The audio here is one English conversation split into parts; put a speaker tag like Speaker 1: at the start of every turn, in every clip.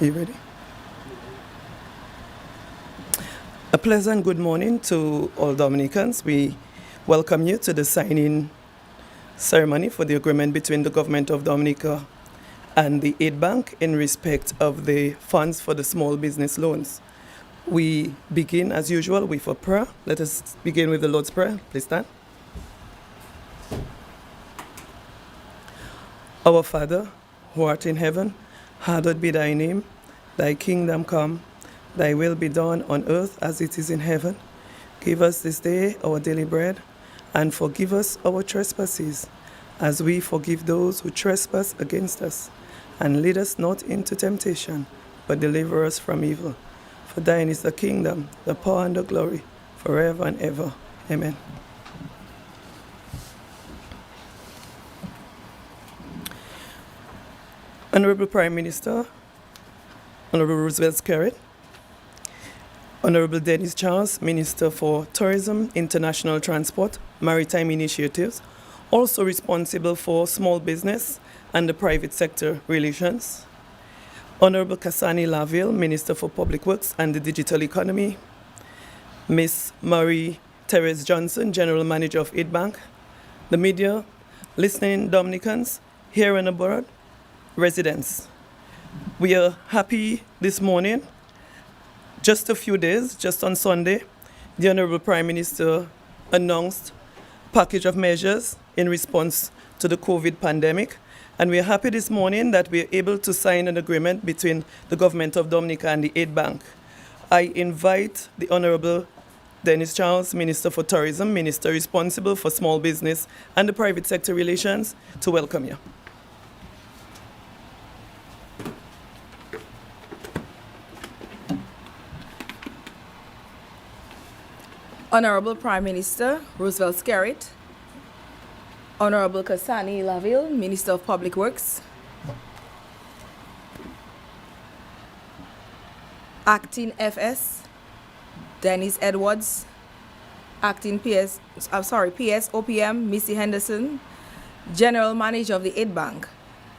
Speaker 1: Are you ready? A pleasant good morning to all Dominicans. We welcome you to the signing ceremony for the agreement between the government of Dominica and the Aid Bank in respect of the funds for the small business loans. We begin, as usual, with a prayer. Let us begin with the Lord's Prayer. Please stand. Our Father, who art in heaven, hallowed be thy name. Thy kingdom come, thy will be done on earth as it is in heaven. Give us this day our daily bread, and forgive us our trespasses, as we forgive those who trespass against us. And lead us not into temptation, but deliver us from evil. For thine is the kingdom, the power, and the glory, forever and ever. Amen. Honorable Prime Minister, Honorable Roosevelt Skerrit, Honorable Dennis Charles, Minister for Tourism, International Transport, Maritime Initiatives, also responsible for small business and the private sector relations. Honorable Kasani Laville, Minister for Public Works and the Digital Economy. Miss Marie-Therese Johnson, General Manager of Aid Bank. The media, listening Dominicans, here and abroad, residents. We are happy this morning. Just a few days, just on Sunday, the Honorable Prime Minister announced a package of measures in response to the COVID pandemic. And we are happy this morning that we are able to sign an agreement between the government of Dominica and the Aid Bank. I invite the Honorable Dennis Charles, Minister for Tourism, Minister responsible for small business and the private sector relations, to welcome you.
Speaker 2: Honorable Prime Minister Roosevelt Skerrit, Honorable Kasani Laville, Minister of Public Works, Acting FS Dennis Edwards, Acting PS OPM Missy Henderson, General Manager of the Aid Bank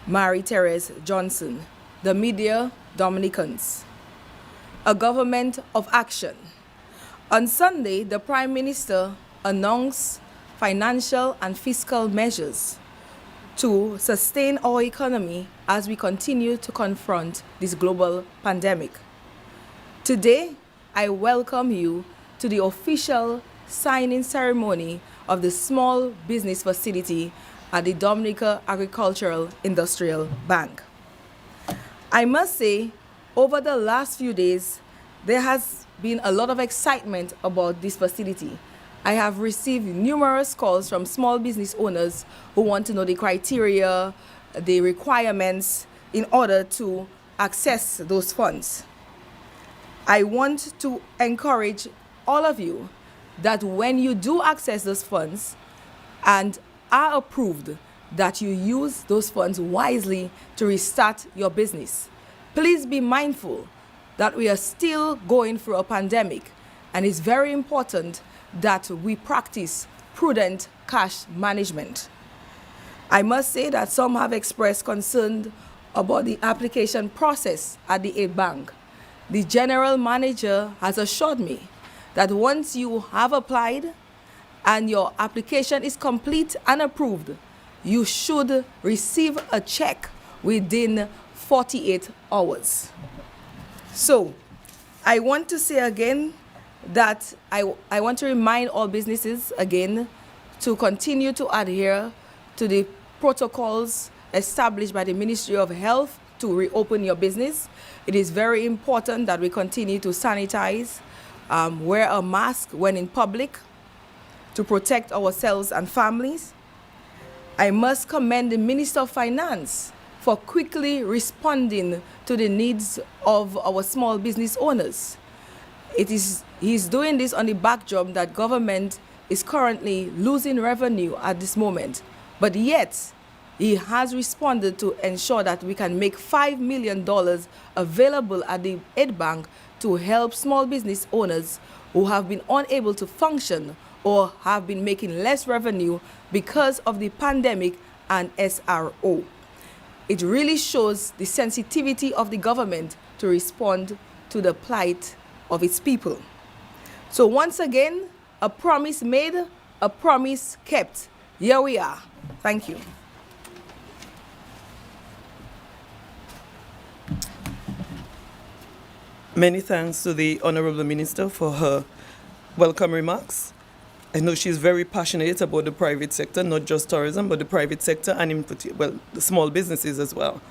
Speaker 2: Marie-Therese Johnson, the media Dominicans. A government of action. On Sunday, the Prime Minister announced financial and fiscal measures to sustain our economy as we continue to confront this global pandemic. Today, I welcome you to the official signing ceremony of the Small Business Facility at the Dominica Agricultural Industrial Bank. I must say, over the last few days, there has been a lot of excitement about this facility. I have received numerous calls from small business owners who want to know the criteria, the requirements in order to access those funds. I want to encourage all of you that when you do access those funds and are approved, that you use those funds wisely to restart your business. Please be mindful that we are still going through a pandemic, and it's very important that we practice prudent cash management. I must say that some have expressed concern about the application process at the Aid Bank. The General Manager has assured me that once you have applied and your application is complete and approved, you should receive a check within 48 hours. So, I want to say again that I want to remind all businesses again to continue to adhere to the protocols established by the Ministry of Health to reopen your business. It is very important that we continue to sanitize, wear a mask when in public to protect ourselves and families. I must commend the Minister of Finance for quickly responding to the needs of our small business owners. He's doing this on the backdrop that government is currently losing revenue at this moment, but yet he has responded to ensure that we can make $5 million available at the Aid Bank to help small business owners who have been unable to function or have been making less revenue because of the pandemic and SRO. It really shows the sensitivity of the government to respond to the plight of its people. So once again, a promise made, a promise kept. Here we are. Thank you.
Speaker 1: Many thanks to the Honorable Minister for her welcome remarks. I know she's very passionate about the private sector, not just tourism, but the private sector and in particular, the small businesses as well.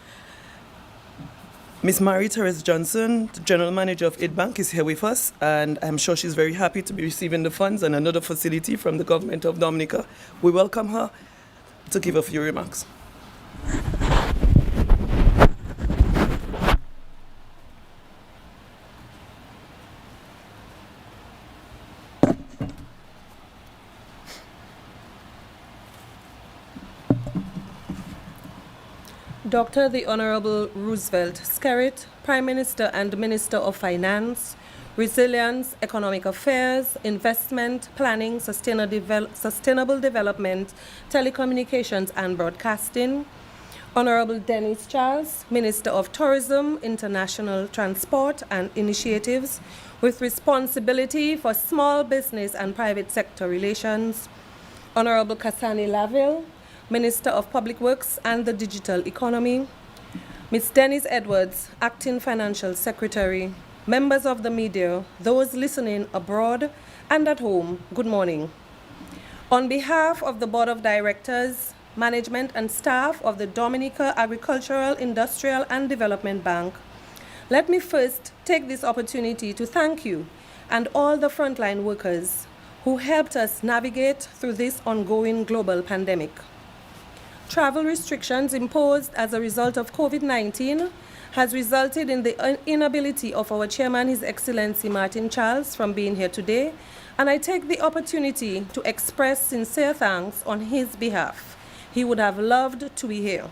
Speaker 1: Ms. Marie-Therese Johnson, the General Manager of Aid Bank, is here with us, and I'm sure she's very happy to be receiving the funds and another facility from the government of Dominica. We welcome her to give a few remarks.
Speaker 3: Dr. the Honorable Roosevelt Skerrit, Prime Minister and Minister of Finance, Resilience, Economic Affairs, Investment, Planning, Sustainable Development, Telecommunications and Broadcasting, Honorable Dennis Charles, Minister of Tourism, International Transport and Initiatives, with responsibility for small business and private sector relations, Honorable Kasani Laville, Minister of Public Works and the Digital Economy, Ms. Denise Edwards, Acting Financial Secretary, members of the media, those listening abroad and at home, good morning. On behalf of the Board of Directors, Management and staff of the Dominica Agricultural, Industrial and Development Bank, let me first take this opportunity to thank you and all the frontline workers who helped us navigate through this ongoing global pandemic. Travel restrictions imposed as a result of COVID-19 has resulted in the inability of our chairman, His Excellency Martin Charles, from being here today, and I take the opportunity to express sincere thanks on his behalf. He would have loved to be here.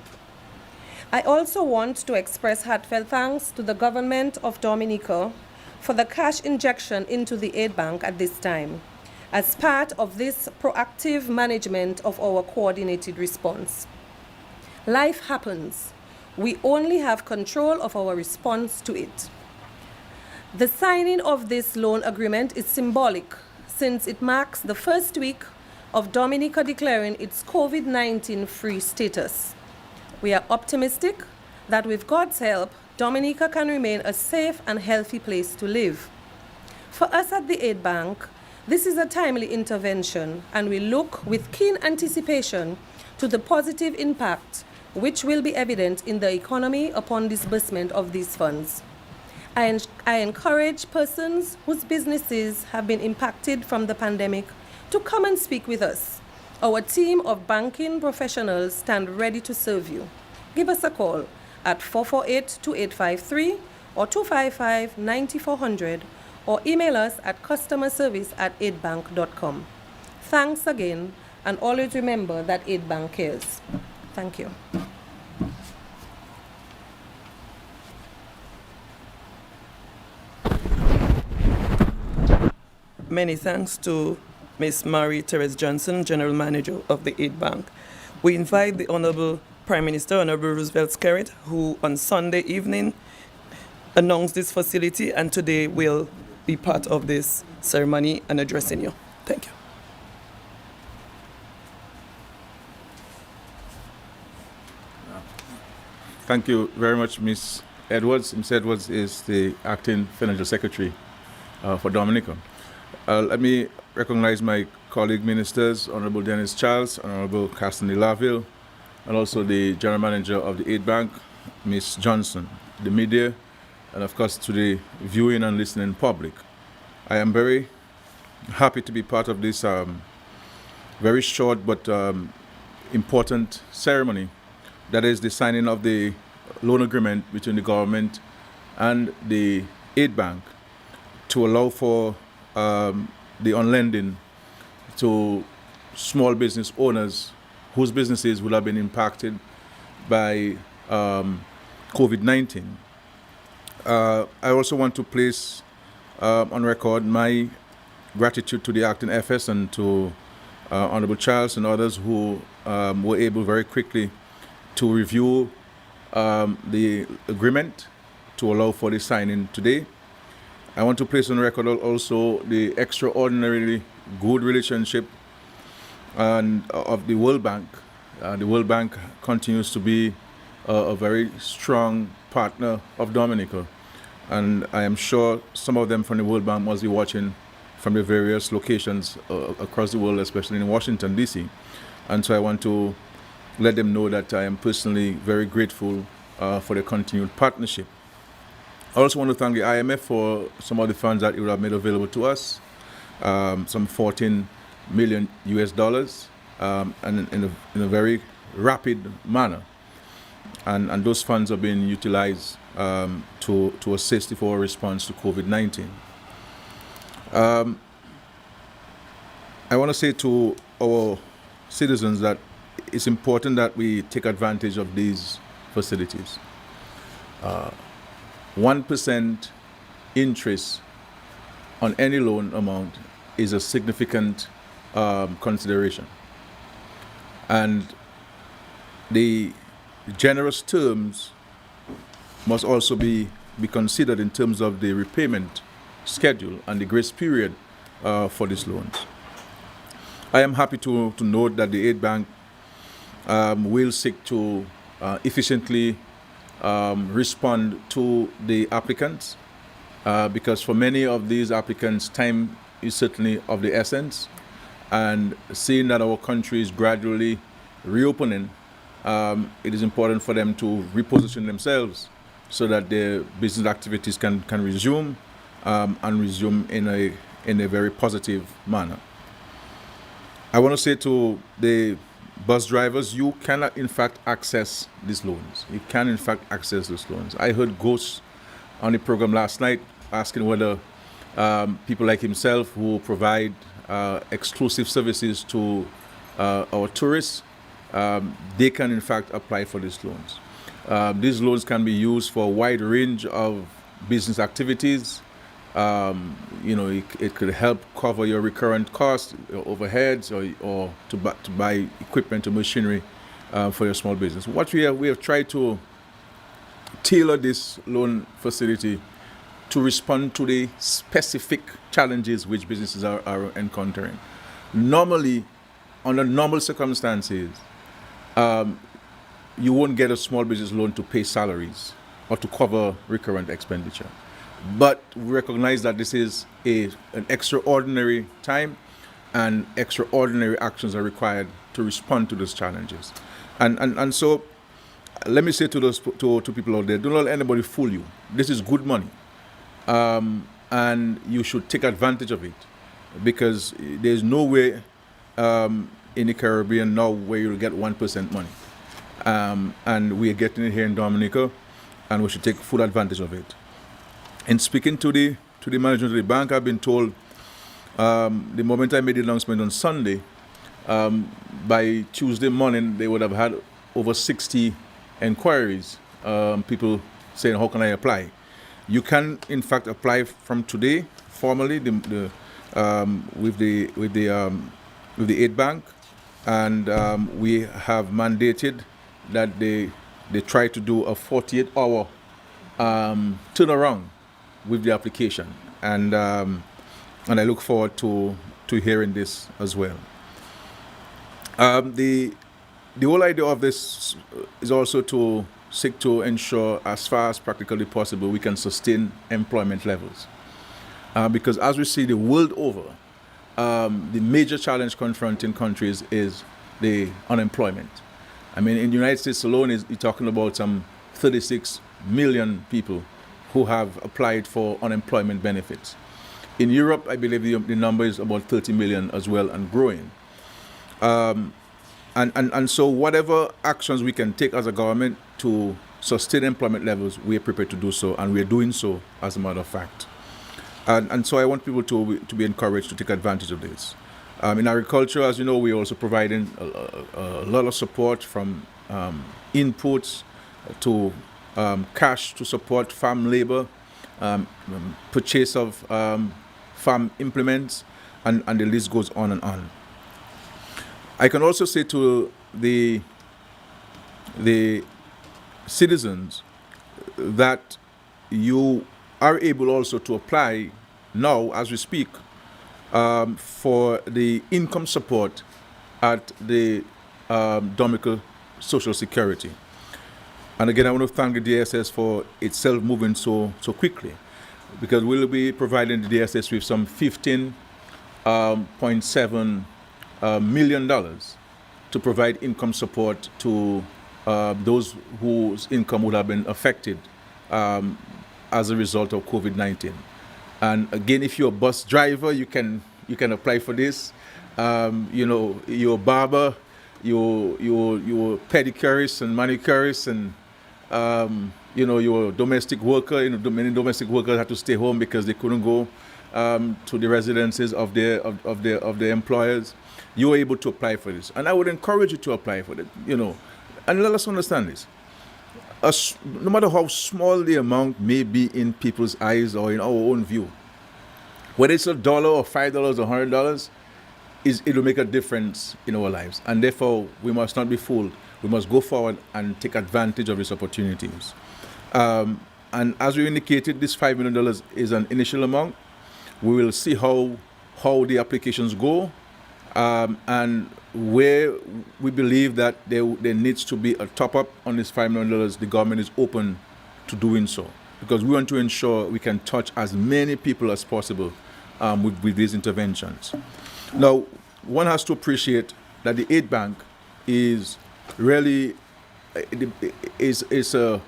Speaker 3: I also want to express heartfelt thanks to the government of Dominica for the cash injection into the aid bank at this time, as part of this proactive management of our coordinated response. Life happens. We only have control of our response to it. The signing of this loan agreement is symbolic, since it marks the first week of Dominica declaring its COVID-19 free status. We are optimistic that with God's help, Dominica can remain a safe and healthy place to live. For us at the Aid Bank, this is a timely intervention, and we look with keen anticipation to the positive impact which will be evident in the economy upon disbursement of these funds. I encourage persons whose businesses have been impacted from the pandemic to come and speak with us. Our team of banking professionals stand ready to serve you. Give us a call at 448-2853 or 255-9400 or email us at customerservice@aidbank.com. Thanks again, and always remember that Aid Bank cares. Thank you.
Speaker 1: Many thanks to Ms. Marie-Therese Johnson, General Manager of the Aid Bank. We invite the Honorable Prime Minister, Honorable Roosevelt Skerrit, who on Sunday evening announced this facility and today will be part of this ceremony and addressing you. Thank you.
Speaker 4: Thank you very much, Ms. Edwards. Ms. Edwards is the Acting Financial Secretary for Dominica. Let me recognize my colleague ministers, Honorable Dennis Charles, Honorable Cassidy Laville, and also the General Manager of the Aid Bank, Ms. Johnson, the media, and of course to the viewing and listening public. I am very happy to be part of this very short but important ceremony. That is the signing of the loan agreement between the government and the Aid Bank to allow for the on-lending to small business owners whose businesses will have been impacted by COVID-19. I also want to place on record my gratitude to the acting FS and to Honorable Charles and others who were able very quickly to review the agreement to allow for the signing today. I want to place on record also the extraordinarily good relationship of the World Bank. The World Bank continues to be a very strong partner of Dominica, and I am sure some of them from the World Bank must be watching from the various locations across the world, especially in Washington, D.C. And so I want to let them know that I am personally very grateful for the continued partnership. I also want to thank the IMF for some of the funds that it would have made available to us, some 14 million US dollars, and in a very rapid manner. And those funds are being utilized to assist for our response to COVID-19. I want to say to our citizens that it's important that we take advantage of these facilities. 1% interest on any loan amount is a significant consideration. And the generous terms must also be considered in terms of the repayment schedule and the grace period for these loans. I am happy to note that the Aid Bank will seek to efficiently respond to the applicants, because for many of these applicants, time is certainly of the essence. And seeing that our country is gradually reopening, it is important for them to reposition themselves so that their business activities can resume and resume in a very positive manner. I want to say to the bus drivers, you cannot in fact access these loans. You can in fact access those loans. I heard Ghost on the program last night asking whether people like himself who provide exclusive services to our tourists, they can in fact apply for these loans. These loans can be used for a wide range of business activities. It could help cover your recurrent costs, your overheads, or to buy equipment or machinery for your small business. What we have tried to tailor this loan facility to respond to the specific challenges which businesses are encountering. Normally, under normal circumstances, you won't get a small business loan to pay salaries or to cover recurrent expenditure. But we recognize that this is an extraordinary time, and extraordinary actions are required to respond to those challenges. And so, let me say to those to people out there, don't let anybody fool you. This is good money, and you should take advantage of it, because there's no way in the Caribbean now where you'll get 1% money, and we are getting it here in Dominica, and we should take full advantage of it. In speaking to the management of the bank, I've been told the moment I made the announcement on Sunday, by Tuesday morning they would have had over 60 inquiries, people saying, how can I apply? You can in fact apply from today formally with the Aid Bank, and we have mandated that they try to do a 48-hour turnaround with the application, and I look forward to hearing this as well. The whole idea of this is also to seek to ensure, as far as practically possible, we can sustain employment levels, because as we see the world over, the major challenge confronting countries is the unemployment. I mean, in the United States alone, you're talking about some 36 million people who have applied for unemployment benefits. In Europe, I believe the number is about 30 million as well, and growing. And so whatever actions we can take as a government to sustain employment levels, we are prepared to do so, and we are doing so, as a matter of fact. And so I want people to be encouraged to take advantage of this. In agriculture, as you know, we're also providing a lot of support, from inputs to cash to support farm labor, purchase of farm implements, and the list goes on and on. I can also say to the citizens that you are able also to apply now, as we speak, for the income support at the Dominica Social Security. And again, I want to thank the DSS for itself moving so quickly, because we'll be providing the DSS with some $15.7 million to provide income support to those whose income would have been affected as a result of COVID-19. And again, if you're a bus driver, you can apply for this. You're a barber, you're pedicurist and manicurist, and you're a domestic worker. Many domestic workers had to stay home because they couldn't go to the residences of their employers. You were able to apply for this, and I would encourage you to apply for it. And let us understand this. No matter how small the amount may be in people's eyes or in our own view, whether it's $1 or $5 or $100, it will make a difference in our lives. And therefore, we must not be fooled. We must go forward and take advantage of these opportunities. And as we indicated, this $5 million is an initial amount. We will see how the applications go, and where we believe that there needs to be a top-up on this $5 million, the government is open to doing so, because we want to ensure we can touch as many people as possible with these interventions. Now, one has to appreciate that the aid bank is really it's a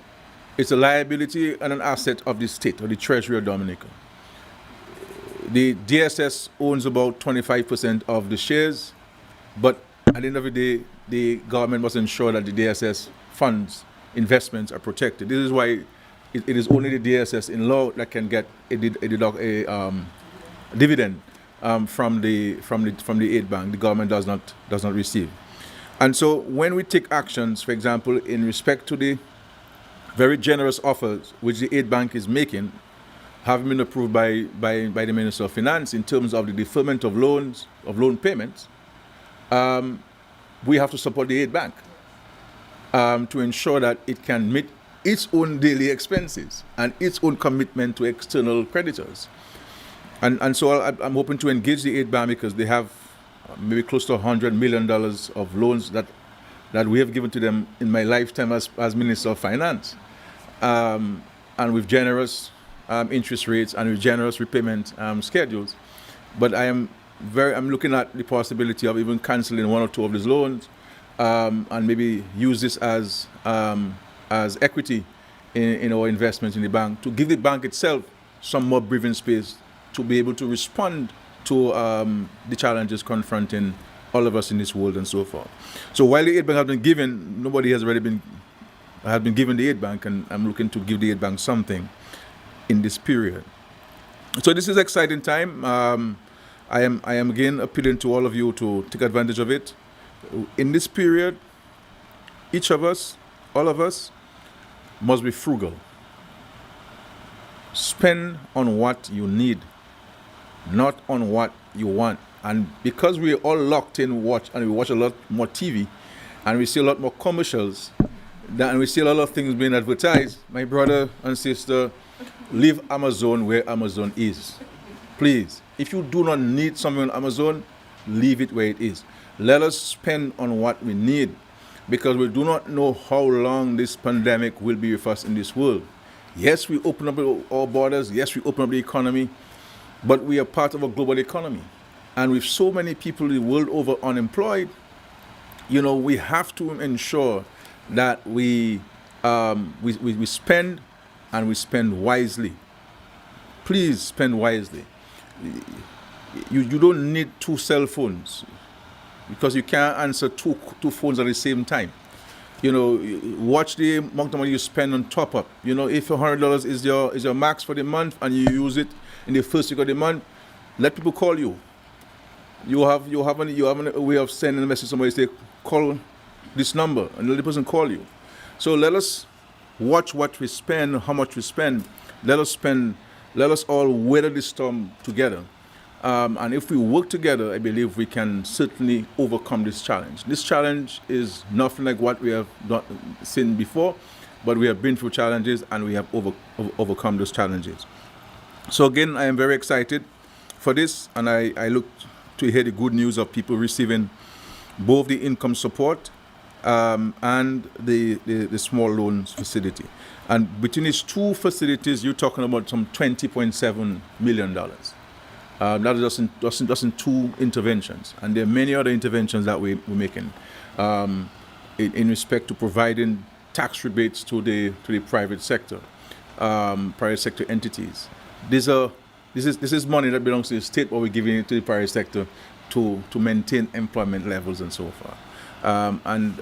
Speaker 4: liability and an asset of the state, or the Treasury of Dominica. The DSS owns about 25% of the shares, but at the end of the day, the government must ensure that the DSS funds, investments are protected. This is why it is only the DSS in law that can get a dividend from the aid bank. The government does not receive. And so when we take actions, for example, in respect to the very generous offers which the aid bank is making, have been approved by the Minister of Finance in terms of the deferment of loan payments, we have to support the aid bank to ensure that it can meet its own daily expenses and its own commitment to external creditors. And so I'm hoping to engage the aid bank, because they have maybe close to $100 million of loans that we have given to them in my lifetime as Minister of Finance, and with generous interest rates and with generous repayment schedules. But I'm looking at the possibility of even canceling one or two of these loans, and maybe use this as equity in our investments in the bank, to give the bank itself some more breathing space to be able to respond to the challenges confronting all of us in this world and so forth. So while the aid bank has been given, nobody has been given the aid bank, and I'm looking to give the aid bank something in this period. So this is an exciting time. I am again appealing to all of you to take advantage of it. In this period, each of us, all of us, must be frugal. Spend on what you need, not on what you want. And because we're all locked in, we watch a lot more TV, and we see a lot more commercials, and we see a lot of things being advertised, my brother and sister, leave Amazon where Amazon is. Please, if you do not need something on Amazon, leave it where it is. Let us spend on what we need, because we do not know how long this pandemic will be with us in this world. Yes, we open up our borders. Yes, we open up the economy, but we are part of a global economy. And with so many people the world over unemployed, we have to ensure that we spend, and we spend wisely. Please spend wisely. You don't need two cell phones, because you can't answer two phones at the same time. Watch the amount of money you spend on top up. If $100 is your max for the month, and you use it in the first week of the month, let people call you. You have a way of sending a message to somebody, say, call this number, and let the person call you. So let us watch what we spend, how much we spend. Let us all weather this storm together. And if we work together, I believe we can certainly overcome this challenge. This challenge is nothing like what we have seen before. but we have been through challenges and we have overcome those challenges. So again, I am very excited for this, and I look to hear the good news of people receiving both the income support and the small loans facility. And between these two facilities, you're talking about some $20.7 million. That is just in two interventions. And there are many other interventions that we're making in respect to providing tax rebates to the private sector entities. This is money that belongs to the state, but we're giving it to the private sector to maintain employment levels and so forth. And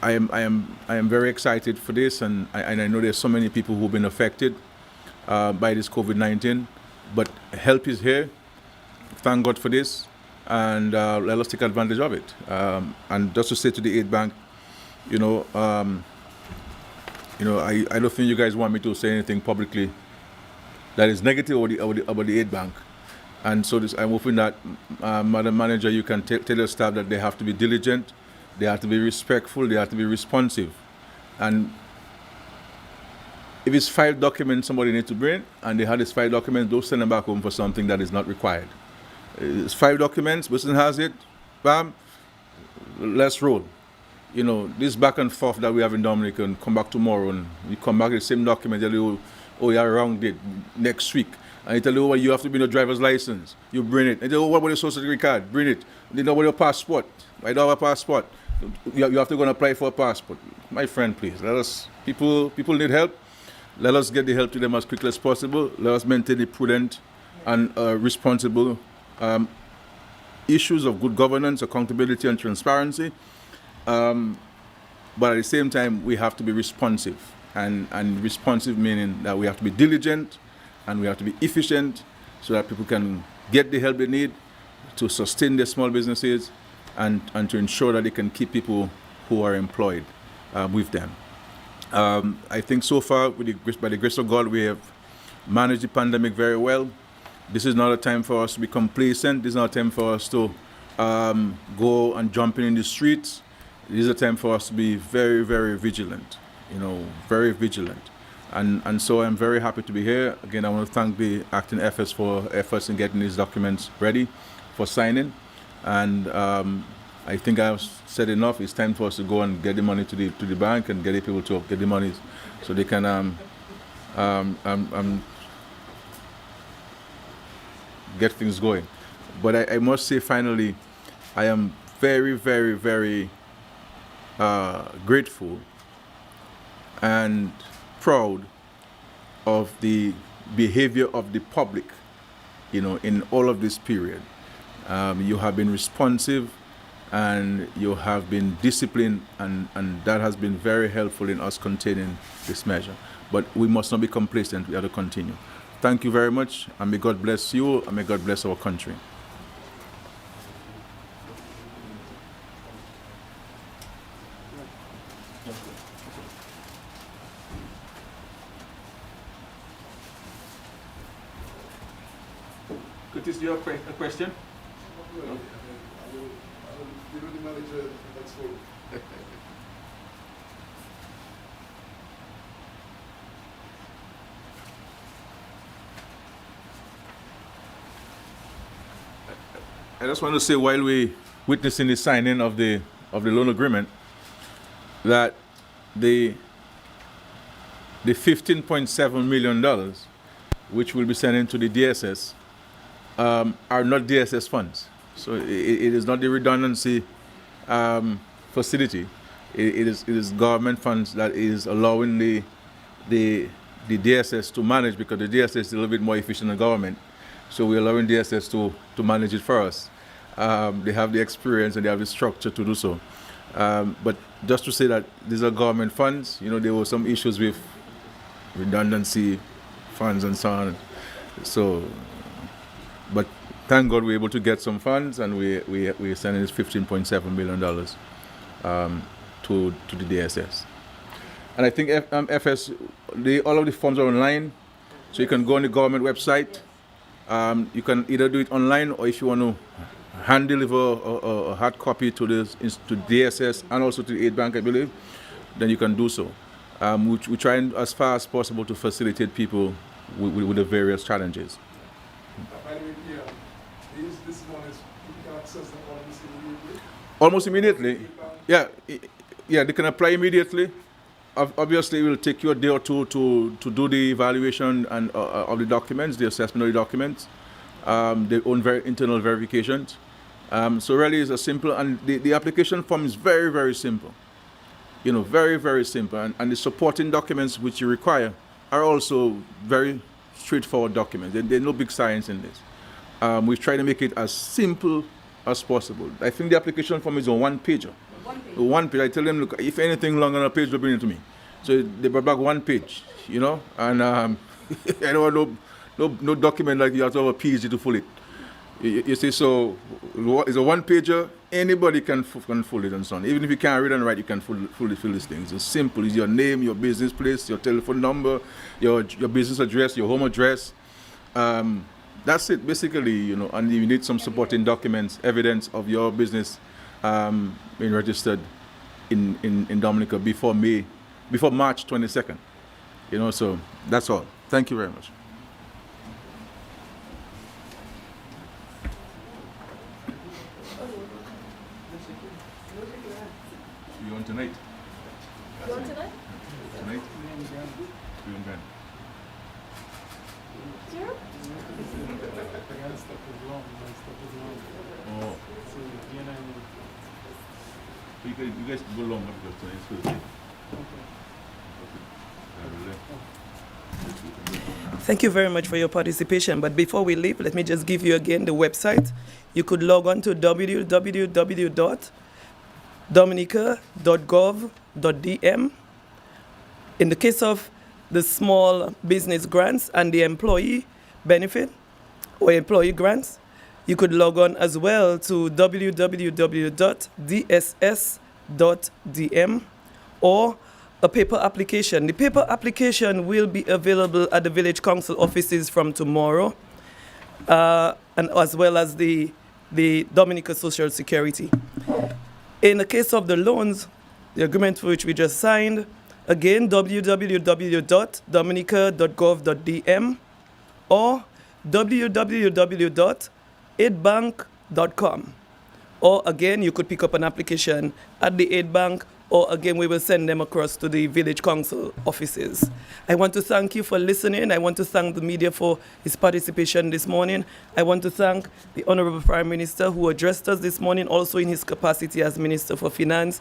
Speaker 4: I am very excited for this, and I know there's so many people who've been affected by this COVID-19, but help is here. Thank God for this, and let us take advantage of it. And just to say to the aid bank, I don't think you guys want me to say anything publicly that is negative about the aid bank. And so I'm hoping that, Madam Manager, you can tell your staff that they have to be diligent, they have to be respectful, they have to be responsive. And if it's 5 documents somebody needs to bring, and they have these 5 documents, don't send them back home for something that is not required. It's 5 documents, person has it, bam, let's roll. This back and forth that we have in Dominica, and come back tomorrow, and you come back with the same document, tell you, oh, you're wrong date, next week. And you tell you, you have to bring your driver's license. You bring it. And they, what about your social security card? Bring it. They know about your passport. I don't have a passport. You have to go and apply for a passport. My friend, please, people need help. Let us get the help to them as quickly as possible. Let us maintain the prudent and responsible issues of good governance, accountability, and transparency. But at the same time, we have to be responsive. And responsive meaning that we have to be diligent and we have to be efficient so that people can get the help they need to sustain their small businesses and to ensure that they can keep people who are employed with them. I think so far, by the grace of God, we have managed the pandemic very well. This is not a time for us to be complacent. This is not a time for us to go and jump in the streets. This is a time for us to be very, very vigilant, very vigilant. And so I'm very happy to be here. Again, I want to thank the acting FS for efforts in getting these documents ready for signing. And I think I've said enough. It's time for us to go and get the money to the bank and get the people to get the money so they can get things going. But I must say, finally, I am very, very, very grateful and proud of the behavior of the public, in all of this period. You have been responsive and you have been disciplined, and that has been very helpful in us containing this measure. But we must not be complacent, we have to continue. Thank you very much, and may God bless you, and may God bless our country. Curtis, do you have a question? No? The manager, that's all. I just want to say, while we witnessing the signing of the loan agreement, that the $15.7 million, which will be sent into the DSS, are not DSS funds. So it is not the redundancy facility. It is government funds that is allowing the DSS to manage, because the DSS is a little bit more efficient than government. So we're allowing DSS to manage it for us. They have the experience and they have the structure to do so. But just to say that these are government funds, there were some issues with redundancy funds and so on. So, but thank God we're able to get some funds, and we're sending this $15.7 million to the DSS. And I think FS, all of the forms are online, so you can go on the government website. You can either do it online, or if you want to hand deliver a hard copy to DSS and also to the aid bank, I believe, then you can do so. We try and, as far as possible, to facilitate people with the various challenges.
Speaker 5: By the way, this one is people can access them almost immediately.
Speaker 4: Almost immediately, yeah, they can apply immediately. Obviously, it will take you a day or two to do the evaluation and of the documents, the assessment of the documents, their own internal verifications. So really, it's a simple, and the application form is very, very simple. You know, very, very simple, and the supporting documents which you require are also very straightforward documents. There's no big science in this. We try to make it as simple as possible. I think the application form is a one-pager. One page. I tell them, look, if anything long on a page, they'll bring it to me. So they brought back one page, you know, and I don't want no document like you have to have a PhD to fill it. You see, so it's a one-pager. Anybody can fill it and so on. Even if you can't read and write, you can fill these things. It's simple. It's your name, your business place, your telephone number, your business address, your home address. That's it, basically, you know. And you need some supporting documents, evidence of your business being registered in Dominica before March 22nd. You know, so that's all. Thank you very much. You on tonight?
Speaker 2: You want tonight?
Speaker 4: Tonight? You on Ben?
Speaker 2: Zero?
Speaker 4: Oh. You guys can go long because tonight's Thursday.
Speaker 1: Thank you very much for your participation. But before we leave, let me just give you again the website. You could log on to www.dominica.gov.dm. In the case of the small business grants and the employee benefit or employee grants, you could log on as well to www.dss.dm or a paper application. The paper application will be available at the Village Council offices from tomorrow, and as well as the Dominica Social Security. In the case of the loans, the agreement for which we just signed, again, www.dominica.gov.dm or www.aidbank.com. Or again, you could pick up an application at the Aid Bank, or again, we will send them across to the Village Council offices. I want to thank you for listening. I want to thank the media for his participation this morning. I want to thank the Honorable Prime Minister who addressed us this morning, also in his capacity as Minister for Finance.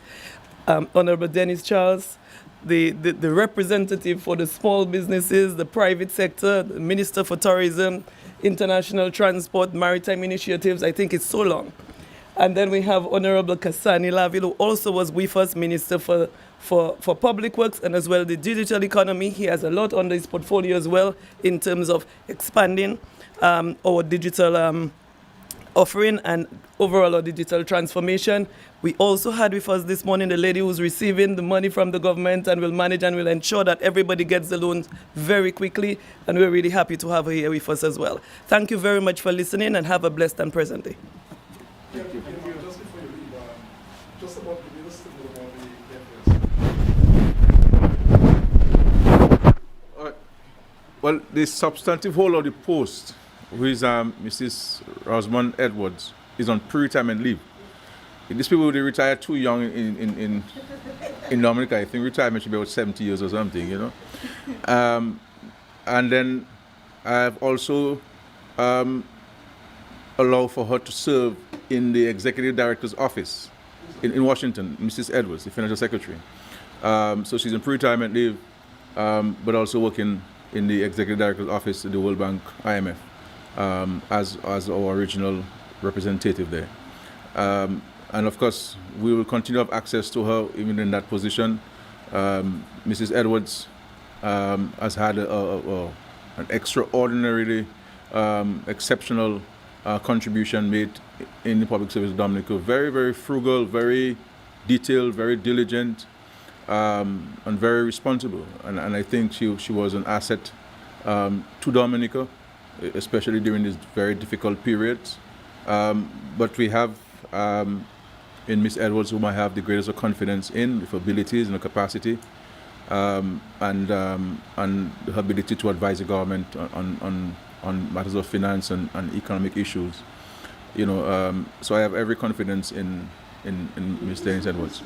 Speaker 1: Honorable Dennis Charles, the representative for the small businesses, the private sector, the Minister for Tourism, International Transport, Maritime Initiatives. I think it's so long. And then we have Honorable Kasani Laville, who also was with us, Minister for Public Works and as well the digital economy. He has a lot under his portfolio as well in terms of expanding our digital offering and overall our digital transformation. We also had with us this morning the lady who's receiving the money from the government and will manage and will ensure that everybody gets the loans very quickly. And we're really happy to have her here with us as well. Thank you very much for listening and have a blessed and present day.
Speaker 5: Thank you. Just before you leave, just about the minister about the FS.
Speaker 4: All right. Well, the substantive holder of the post, who is Mrs. Rosamond Edwards, is on pre-retirement leave. These people, they retire too young in Dominica. I think retirement should be about 70 years or something, you know. And then I've also allowed for her to serve in the Executive Director's office in Washington, Mrs. Edwards, the Financial Secretary. So she's in pre-retirement leave, but also working in the Executive Director's office at the World Bank, IMF, as our original representative there. And of course, we will continue to have access to her even in that position. Mrs. Edwards has had an extraordinarily exceptional contribution made in the public service of Dominica. Very, very frugal, very detailed, very diligent, and very responsible. And I think she was an asset to Dominica, especially during these very difficult periods. But we have in Miss Edwards, whom I have the greatest of confidence in, with abilities and a capacity, and her ability to advise the government on matters of finance and economic issues. So I have every confidence in Ms. Dennis Edwards.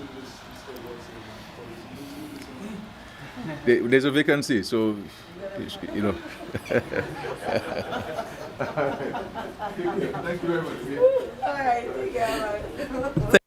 Speaker 4: There's a vacancy, so
Speaker 5: Thank you very much.
Speaker 2: All right, thank you.